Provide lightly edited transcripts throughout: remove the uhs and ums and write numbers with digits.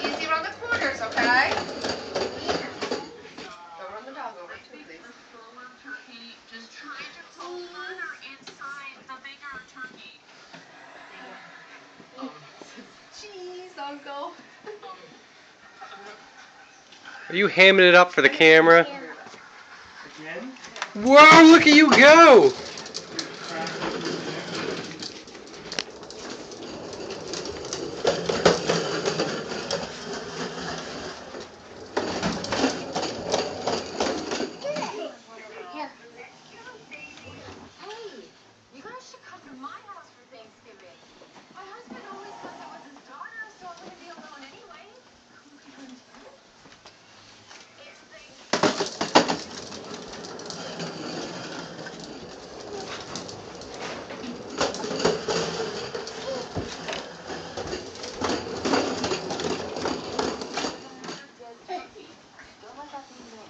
Easy around the corners, okay? Don't run the dog over too, please. Just try to pull further inside the bigger turkey. Cheese, Uncle. Are you hamming it up for the camera? Again? Whoa, look at you go! Hey, you guys should come to my house for Thanksgiving. My husband always says I was his daughter, so I'm going to be alone anyway. Who are you going to? It's Don't let that be there.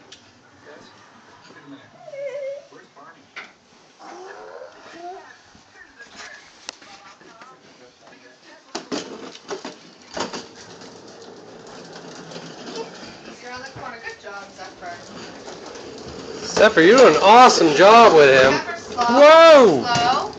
Yes? Wait a minute. Where's Barney? Easy around the corner. Good job, Zephyr. Zephyr, you're doing an awesome job with him. Zephyr, slow. Whoa! Slow.